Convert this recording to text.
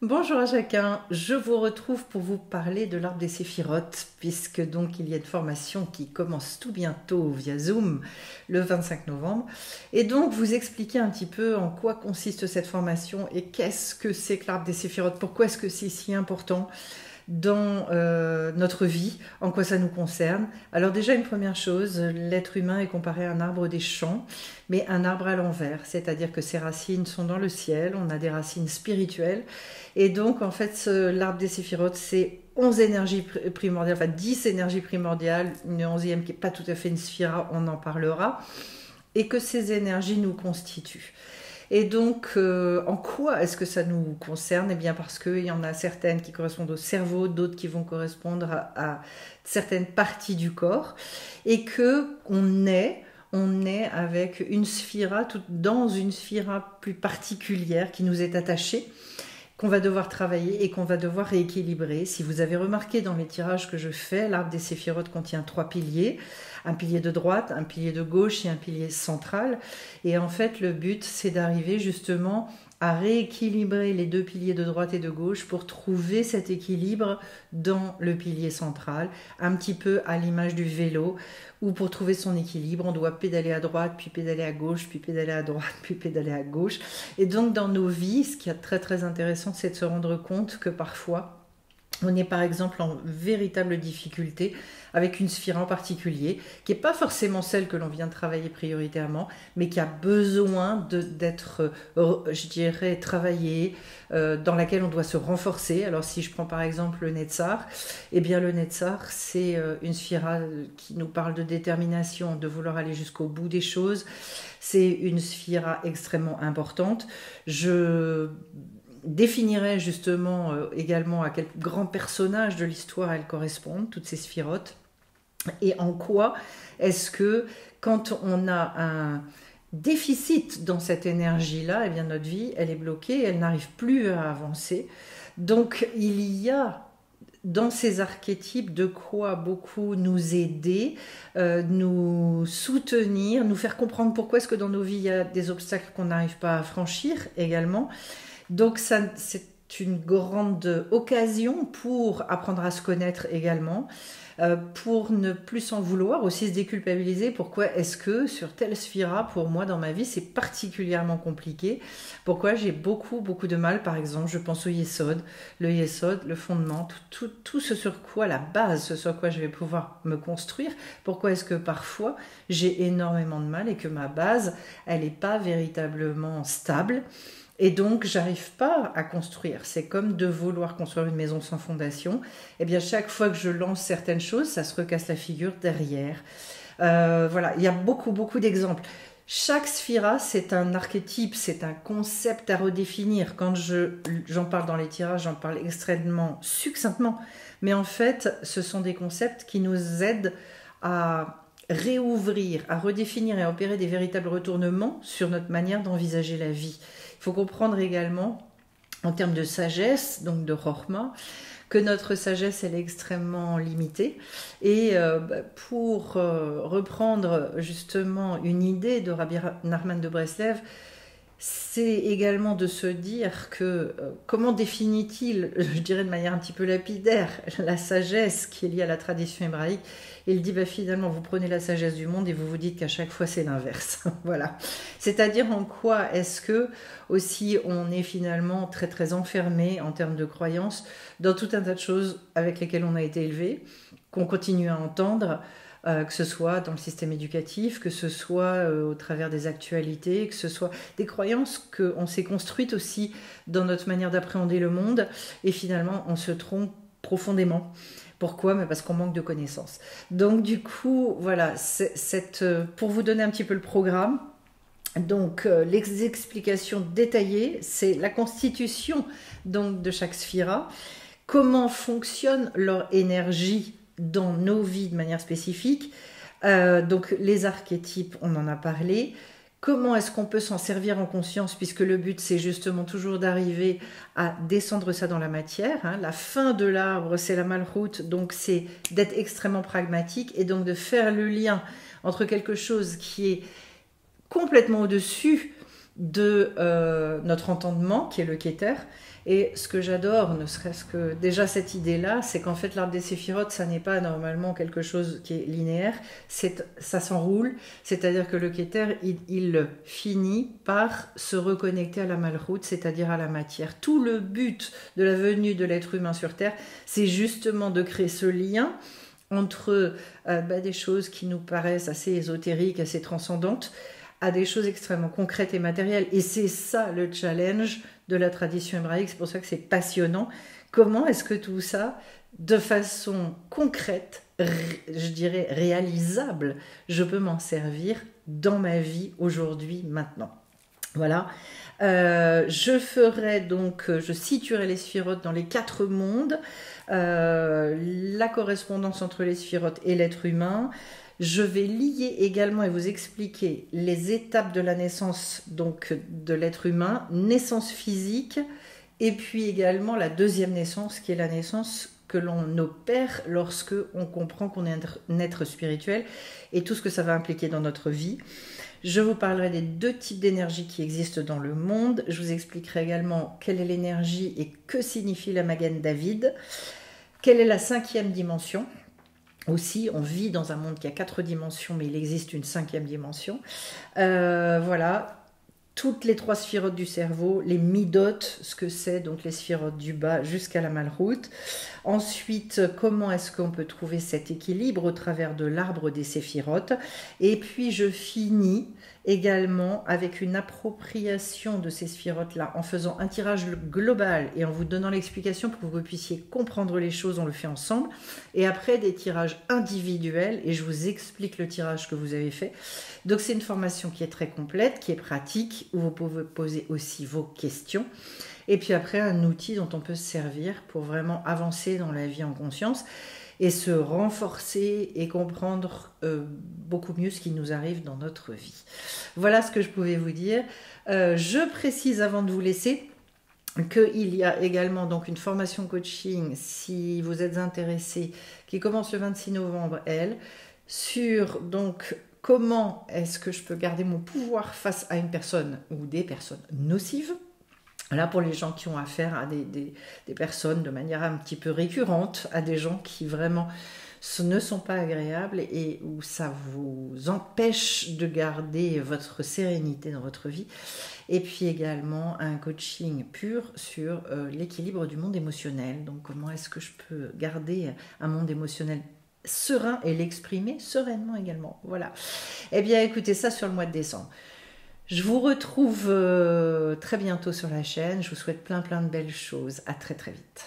Bonjour à chacun, je vous retrouve pour vous parler de l'arbre des séphirotes, puisque donc il y a une formation qui commence tout bientôt via Zoom le 25 novembre, et donc vous expliquer un petit peu en quoi consiste cette formation et qu'est-ce que c'est que l'arbre des séphirotes, pourquoi est-ce que c'est si important dans notre vie, en quoi ça nous concerne. Alors déjà une première chose, l'être humain est comparé à un arbre des champs, mais un arbre à l'envers, c'est-à-dire que ses racines sont dans le ciel, on a des racines spirituelles, et donc en fait l'arbre des séphirotes c'est 11 énergies primordiales, enfin 10 énergies primordiales, une 11e qui n'est pas tout à fait une sphira, on en parlera, et que ces énergies nous constituent. Et donc, en quoi est-ce que ça nous concerne? Eh bien, parce qu'il y en a certaines qui correspondent au cerveau, d'autres qui vont correspondre à certaines parties du corps, et que on est avec une sphira, dans une sphira plus particulière qui nous est attachée, qu'on va devoir travailler et qu'on va devoir rééquilibrer. Si vous avez remarqué dans les tirages que je fais, l'arbre des séphirotes contient 3 piliers, un pilier de droite, un pilier de gauche et un pilier central. Et en fait, le but, c'est d'arriver justement à rééquilibrer les 2 piliers de droite et de gauche pour trouver cet équilibre dans le pilier central, un petit peu à l'image du vélo, où pour trouver son équilibre, on doit pédaler à droite, puis pédaler à gauche, puis pédaler à droite, puis pédaler à gauche. Et donc dans nos vies, ce qui est très très intéressant, c'est de se rendre compte que parfois, on est par exemple en véritable difficulté avec une sphère en particulier, qui n'est pas forcément celle que l'on vient de travailler prioritairement, mais qui a besoin d'être, je dirais, travaillée, dans laquelle on doit se renforcer. Alors si je prends par exemple le Netzar, eh bien le Netzar, c'est une sphère qui nous parle de détermination, de vouloir aller jusqu'au bout des choses. C'est une sphère extrêmement importante. Je définirait justement également à quel grand personnage de l'histoire elles correspondent, toutes ces sphirotes, et en quoi est-ce que quand on a un déficit dans cette énergie-là, eh bien notre vie, elle est bloquée, elle n'arrive plus à avancer. Donc il y a dans ces archétypes de quoi beaucoup nous aider, nous soutenir, nous faire comprendre pourquoi est-ce que dans nos vies il y a des obstacles qu'on n'arrive pas à franchir également. Donc ça, c'est une grande occasion pour apprendre à se connaître également, pour ne plus s'en vouloir, aussi se déculpabiliser. Pourquoi est-ce que sur telle sphira, pour moi dans ma vie, c'est particulièrement compliqué? Pourquoi j'ai beaucoup beaucoup de mal? Par exemple, je pense au Yesod, le fondement, tout ce sur quoi, la base, ce sur quoi je vais pouvoir me construire. Pourquoi est-ce que parfois j'ai énormément de mal et que ma base, elle n'est pas véritablement stable? Et donc, j'arrive pas à construire. C'est comme de vouloir construire une maison sans fondation. Eh bien, chaque fois que je lance certaines choses, ça se recasse la figure derrière. Voilà, il y a beaucoup, beaucoup d'exemples. Chaque sphira, c'est un archétype, c'est un concept à redéfinir. Quand j'en parle dans les tirages, j'en parle extrêmement succinctement. Mais en fait, ce sont des concepts qui nous aident à réouvrir, à redéfinir et à opérer des véritables retournements sur notre manière d'envisager la vie. Il faut comprendre également, en termes de sagesse, donc de Chorma, que notre sagesse elle est extrêmement limitée. Et pour reprendre justement une idée de Rabbi Nachman de Breslev, c'est également de se dire que comment définit-il, je dirais de manière un petit peu lapidaire, la sagesse qui est liée à la tradition hébraïque. Il dit finalement vous prenez la sagesse du monde et vous vous dites qu'à chaque fois c'est l'inverse. Voilà. C'est-à-dire en quoi est-ce que aussi on est finalement très très enfermé en termes de croyances dans tout un tas de choses avec lesquelles on a été élevé, qu'on continue à entendre, que ce soit dans le système éducatif, que ce soit au travers des actualités, que ce soit des croyances qu'on s'est construites aussi dans notre manière d'appréhender le monde, et finalement on se trompe profondément. Pourquoi? Mais parce qu'on manque de connaissances. Donc du coup, voilà, pour vous donner un petit peu le programme, donc les explications détaillées, c'est la constitution donc, de chaque sphira, comment fonctionne leur énergie dans nos vies de manière spécifique. Donc les archétypes, on en a parlé. Comment est-ce qu'on peut s'en servir en conscience, puisque le but c'est justement toujours d'arriver à descendre ça dans la matière, hein. La fin de l'arbre c'est la malroute, donc c'est d'être extrêmement pragmatique et donc de faire le lien entre quelque chose qui est complètement au-dessus de notre entendement, qui est le Keter. Et ce que j'adore, ne serait-ce que déjà cette idée-là, c'est qu'en fait l'arbre des séphirotes, ça n'est pas normalement quelque chose qui est linéaire, ça s'enroule, c'est-à-dire que le Keter, il finit par se reconnecter à la Malchut, c'est-à-dire à la matière. Tout le but de la venue de l'être humain sur Terre, c'est justement de créer ce lien entre des choses qui nous paraissent assez ésotériques, assez transcendantes, à des choses extrêmement concrètes et matérielles. Et c'est ça le challenge de la tradition hébraïque, c'est pour ça que c'est passionnant. Comment est-ce que tout ça, de façon concrète, je dirais réalisable, je peux m'en servir dans ma vie aujourd'hui, maintenant. Voilà. Je ferai donc, je situerai les sphirotes dans les 4 mondes, la correspondance entre les sphirotes et l'être humain. Je vais lier également et vous expliquer les étapes de la naissance donc de l'être humain, naissance physique, et puis également la deuxième naissance qui est la naissance que l'on opère lorsque on comprend qu'on est un être spirituel et tout ce que ça va impliquer dans notre vie. Je vous parlerai des 2 types d'énergie qui existent dans le monde. Je vous expliquerai également quelle est l'énergie et que signifie la Magen David. Quelle est la 5e dimension ? Aussi, on vit dans un monde qui a 4 dimensions, mais il existe une 5e dimension. Voilà, toutes les 3 sphirotes du cerveau, les midot, ce que c'est, donc les sphirotes du bas jusqu'à la Malchut. Ensuite, comment est-ce qu'on peut trouver cet équilibre au travers de l'arbre des séphirotes. Et puis, je finis également avec une appropriation de ces sphirotes-là en faisant un tirage global et en vous donnant l'explication pour que vous puissiez comprendre les choses, on le fait ensemble. Et après, des tirages individuels et je vous explique le tirage que vous avez fait. Donc, c'est une formation qui est très complète, qui est pratique, où vous pouvez poser aussi vos questions. Et puis après, un outil dont on peut se servir pour vraiment avancer dans la vie en conscience et se renforcer et comprendre beaucoup mieux ce qui nous arrive dans notre vie. Voilà ce que je pouvais vous dire. Je précise avant de vous laisser qu'il y a également donc une formation coaching, si vous êtes intéressé, qui commence le 26 novembre, sur donc comment est-ce que je peux garder mon pouvoir face à une personne ou des personnes nocives. Là, pour les gens qui ont affaire à des personnes de manière un petit peu récurrente, à des gens qui vraiment ne sont pas agréables et où ça vous empêche de garder votre sérénité dans votre vie. Et puis également un coaching pur sur l'équilibre du monde émotionnel. Donc comment est-ce que je peux garder un monde émotionnel serein et l'exprimer sereinement également. Voilà. Eh bien, écoutez ça sur le mois de décembre. Je vous retrouve très bientôt sur la chaîne. Je vous souhaite plein de belles choses. À très très vite.